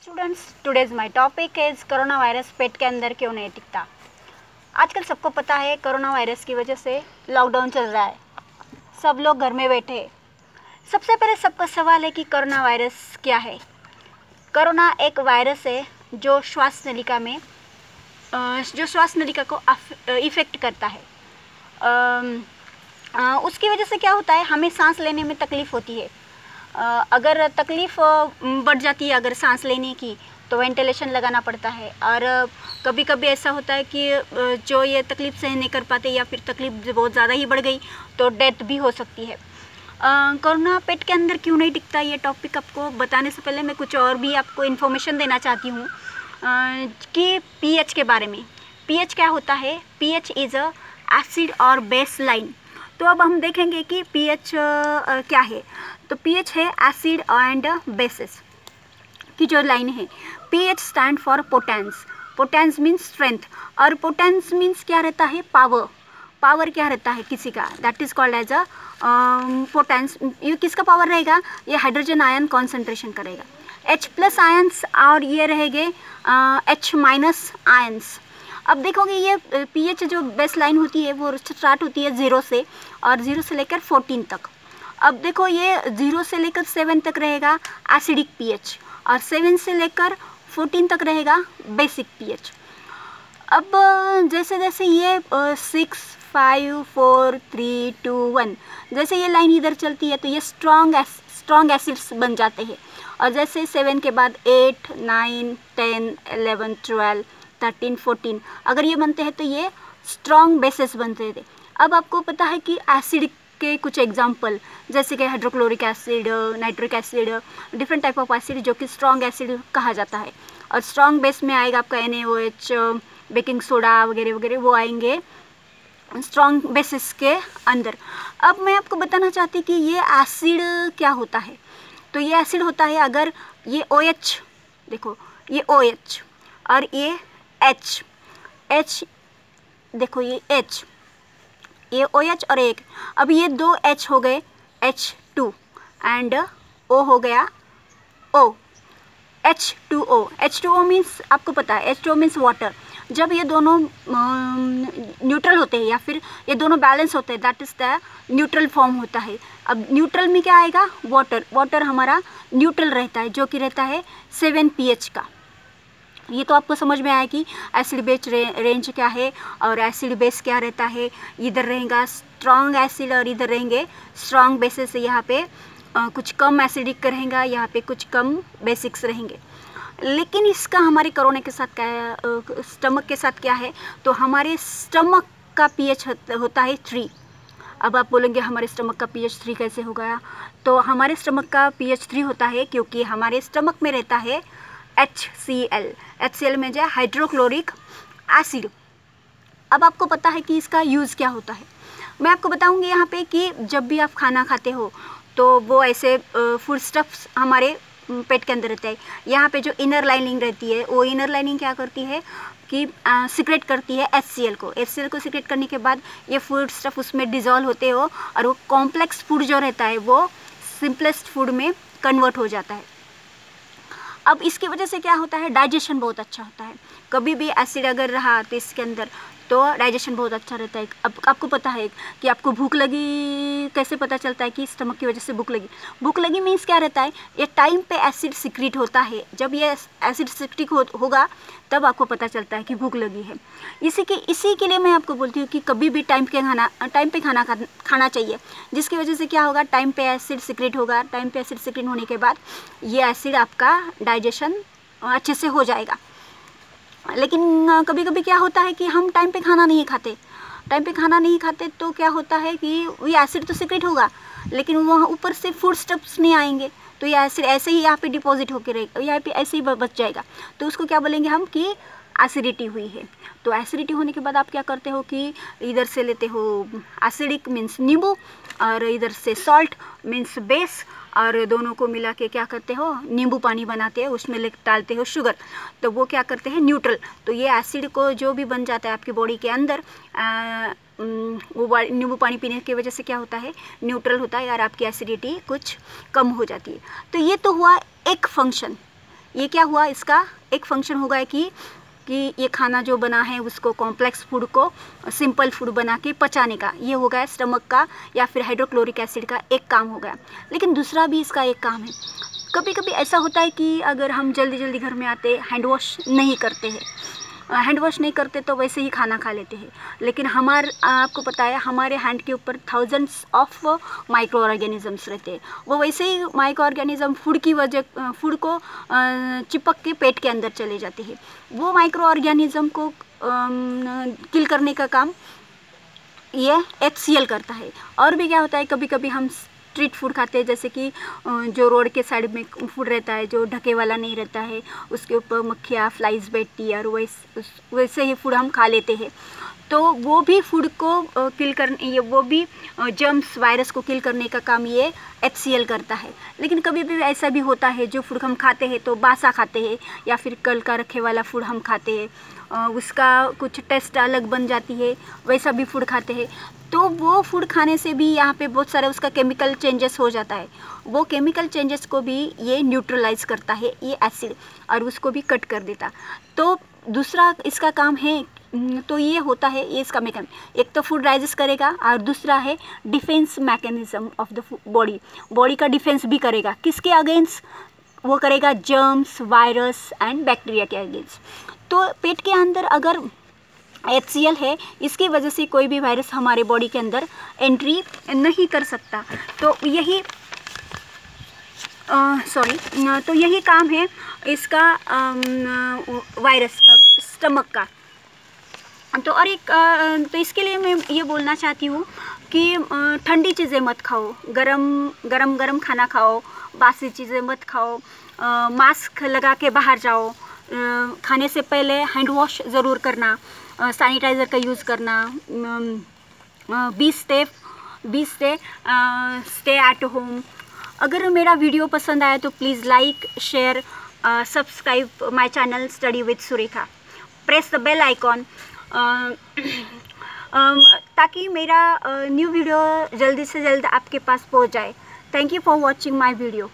Students, today's my topic is corona virus पेट के अंदर क्यों नहीं टिकता। आजकल सबको पता है कोरोना वायरस की वजह से लॉकडाउन चल रहा है, सब लोग घर में बैठे हैं। सबसे पहले सबका सवाल है कि कोरोना वायरस क्या है। कोरोना एक वायरस है जो श्वास नलिका को इफ़ेक्ट करता है। उसकी वजह से क्या होता है, हमें सांस लेने में तकलीफ़ होती है। अगर तकलीफ़ बढ़ जाती है अगर सांस लेने की, तो वेंटिलेशन लगाना पड़ता है। और कभी कभी ऐसा होता है कि जो ये तकलीफ़ सहन नहीं कर पाते या फिर तकलीफ़ बहुत ज़्यादा ही बढ़ गई तो डेथ भी हो सकती है। कोरोना पेट के अंदर क्यों नहीं टिकता, ये टॉपिक आपको बताने से पहले मैं कुछ और भी आपको इन्फॉर्मेशन देना चाहती हूँ कि पीएच के बारे में। पीएच क्या होता है? पीएच इज़ अ एसिड और बेस लाइन। तो अब हम देखेंगे कि पीएच क्या है। तो पीएच है एसिड एंड बेसिस की जो लाइन है। PH stand for potence. Potence means strength, और पोटेंस मीन्स क्या रहता है? पावर। पावर क्या रहता है किसी का, that is called as a potence. ये किसका पावर रहेगा? ये हाइड्रोजन आयन कॉन्सेंट्रेशन करेगा। H प्लस आयंस और ये रहेंगे H माइनस आयंस। अब देखोगे ये पीएच जो बेस लाइन होती है वो स्टार्ट होती है 0 से, और 0 से लेकर 14 तक। अब देखो ये 0 से लेकर 7 तक रहेगा एसिडिक पीएच, और 7 से लेकर 14 तक रहेगा बेसिक पीएच। अब जैसे जैसे ये 6, 5, 4, 3, 2, 1 जैसे ये लाइन इधर चलती है तो ये स्ट्रॉन्ग एसिड्स बन जाते हैं। और जैसे 7 के बाद 8, 9, 10, 11, 12, 13, 14 अगर ये बनते हैं तो ये स्ट्रॉन्ग बेसिस बनते थे। अब आपको पता है कि एसिड के कुछ एग्जाम्पल जैसे कि hydrochloric acid, nitric acid, different type of acid जो कि स्ट्रॉन्ग एसिड कहा जाता है। और स्ट्रॉन्ग बेस में आएगा आपका NaOH, बेकिंग सोडा वगैरह वगैरह, वो आएंगे स्ट्रॉन्ग बेसिस के अंदर। अब मैं आपको बताना चाहती कि ये एसिड क्या होता है। तो ये एसिड होता है अगर ये OH, देखो ये OH और ये H देखो ये H, ये OH और एक, अब ये 2 H हो गए H2 एंड O हो गया O, H2O। H2O मीन्स आपको पता है H2O मीन्स वाटर। जब ये दोनों न्यूट्रल होते हैं या फिर ये दोनों बैलेंस होते हैं, that is the neutral form होता है। अब न्यूट्रल में क्या आएगा? वाटर। वाटर हमारा न्यूट्रल रहता है जो कि रहता है 7 pH का। ये तो आपको समझ में आया कि एसिड बेस रेंज क्या है और एसिड बेस क्या रहता है। इधर रहेगा स्ट्रॉन्ग एसिड और इधर रहेंगे स्ट्रॉन्ग बेसिस। यहाँ पे कुछ कम एसिडिक रहेगा, यहाँ पे कुछ कम बेसिक्स रहेंगे। लेकिन इसका हमारे कोरोना के साथ क्या, स्टमक के साथ क्या है? तो हमारे स्टमक का पीएच होता है 3। अब आप बोलेंगे हमारे स्टमक का पीएच 3 कैसे हो गया? तो हमारे स्टमक का पीएच 3 होता है क्योंकि हमारे स्टमक में रहता है HCl। HCl में जो हाइड्रोक्लोरिक एसिड। अब आपको पता है कि इसका यूज़ क्या होता है। मैं आपको बताऊंगी यहाँ पे कि जब भी आप खाना खाते हो तो वो ऐसे फूड स्टफ्स हमारे पेट के अंदर रहते हैं। यहाँ पे जो इनर लाइनिंग रहती है वो इनर लाइनिंग क्या करती है कि सिक्रेट करती है HCl को। HCl को सिक्रेट करने के बाद ये फूड स्टफ उसमें डिज़ोल्व होते हो और वो कॉम्प्लेक्स फूड जो रहता है वो सिंपलेस्ट फूड में कन्वर्ट हो जाता है। अब इसकी वजह से क्या होता है? डाइजेशन बहुत अच्छा होता है। कभी भी एसिड अगर रहा तो इसके अंदर तो डाइजेशन बहुत अच्छा रहता है। अब आपको पता है कि आपको भूख लगी कैसे पता चलता है कि स्टमक की वजह से भूख लगी? भूख लगी मीन्स क्या रहता है? ये टाइम पे एसिड सिक्रीट होता है। जब ये एसिड सिक्रीट होगा तब आपको पता चलता है कि भूख लगी है। इसी के लिए मैं आपको बोलती हूँ कि कभी भी टाइम पे खाना चाहिए, जिसकी वजह से क्या होगा? टाइम पे एसिड सिक्रीट होगा। टाइम पे एसिड सिक्रीट होने के बाद ये एसिड आपका डाइजेशन अच्छे से हो जाएगा। लेकिन कभी कभी क्या होता है कि हम टाइम पे खाना नहीं खाते। टाइम पे खाना नहीं खाते तो क्या होता है कि ये एसिड तो सिक्रेट होगा लेकिन वहाँ ऊपर से फूड स्टफ्स नहीं आएंगे, तो ये एसिड ऐसे ही यहाँ पे डिपॉजिट होकर रहेगा, यहाँ पे ऐसे ही बच जाएगा। तो उसको क्या बोलेंगे हम कि एसिडिटी हुई है। तो एसिडिटी होने के बाद आप क्या करते हो कि इधर से लेते हो एसिडिक मीन्स नींबू और इधर से सॉल्ट मीन्स बेस, और दोनों को मिला के क्या करते हो? नींबू पानी बनाते हो, उसमें डालते हो शुगर, तो वो क्या करते हैं? न्यूट्रल। तो ये एसिड को जो भी बन जाता है आपकी बॉडी के अंदर वो नींबू पानी पीने की वजह से क्या होता है? न्यूट्रल होता है और आपकी एसिडिटी कुछ कम हो जाती है। तो ये तो हुआ एक फंक्शन ये क्या हुआ, इसका एक फंक्शन होगा कि ये खाना जो बना है उसको कॉम्प्लेक्स फूड को सिंपल फूड बना के पचाने का, ये हो गया स्टमक का या फिर हाइड्रोक्लोरिक एसिड का एक काम हो गया। लेकिन दूसरा भी इसका एक काम है, कभी कभी ऐसा होता है कि अगर हम जल्दी जल्दी घर में आते हैंड वॉश नहीं करते हैं, हैंड वॉश नहीं करते तो वैसे ही खाना खा लेते हैं। लेकिन आपको पता है हमारे हैंड के ऊपर थाउजेंड्स ऑफ माइक्रो ऑर्गेनिजम्स रहते हैं। वो वैसे ही माइक्रो ऑर्गेनिज्म फूड को चिपक के पेट के अंदर चले जाते हैं। वो माइक्रो ऑर्गेनिज्म को किल करने का काम ये HCl करता है। और भी क्या होता है, कभी कभी हम स्ट्रीट फूड खाते हैं, जैसे कि जो रोड के साइड में फूड रहता है जो ढके वाला नहीं रहता है, उसके ऊपर मक्खियाँ फ्लाइज बैठती है और वैसे ही फूड हम खा लेते हैं। तो वो भी फूड को किल करने, वो भी जर्म्स वायरस को किल करने का काम ये HCl करता है। लेकिन कभी भी ऐसा भी होता है जो फूड हम खाते हैं तो बासा खाते हैं या फिर कल का रखे वाला फूड हम खाते हैं, उसका कुछ टेस्ट अलग बन जाती है, वैसा भी फूड खाते हैं। तो वो फूड खाने से भी यहाँ पे बहुत सारा उसका केमिकल चेंजेस हो जाता है। वो केमिकल चेंजेस को भी ये न्यूट्रलाइज करता है ये एसिड, और उसको भी कट कर देता। तो दूसरा इसका काम है, तो ये होता है, ये इसका मैकेनिज्म, एक तो फूड डाइजेस्ट करेगा और दूसरा है defence mechanism of the body का डिफेंस भी करेगा। किसके अगेंस्ट? वो करेगा जर्म्स, वायरस एंड बैक्टीरिया के अगेंस्ट। तो पेट के अंदर अगर HCl है, इसकी वजह से कोई भी वायरस हमारे बॉडी के अंदर एंट्री नहीं कर सकता। तो यही तो यही काम है इसका वायरस स्टमक का। तो और एक तो इसके लिए मैं ये बोलना चाहती हूँ कि ठंडी चीज़ें मत खाओ, गरम खाना खाओ, बासी चीज़ें मत खाओ, मास्क लगा के बाहर जाओ, खाने से पहले हैंड वॉश ज़रूर करना, सैनिटाइज़र का यूज़ करना, बी स्टे एट होम। अगर मेरा वीडियो पसंद आया तो please like, share, subscribe my channel study with Surekha, press the bell icon ताकि मेरा न्यू वीडियो जल्दी से जल्द आपके पास पहुंच जाए। Thank you for watching my video.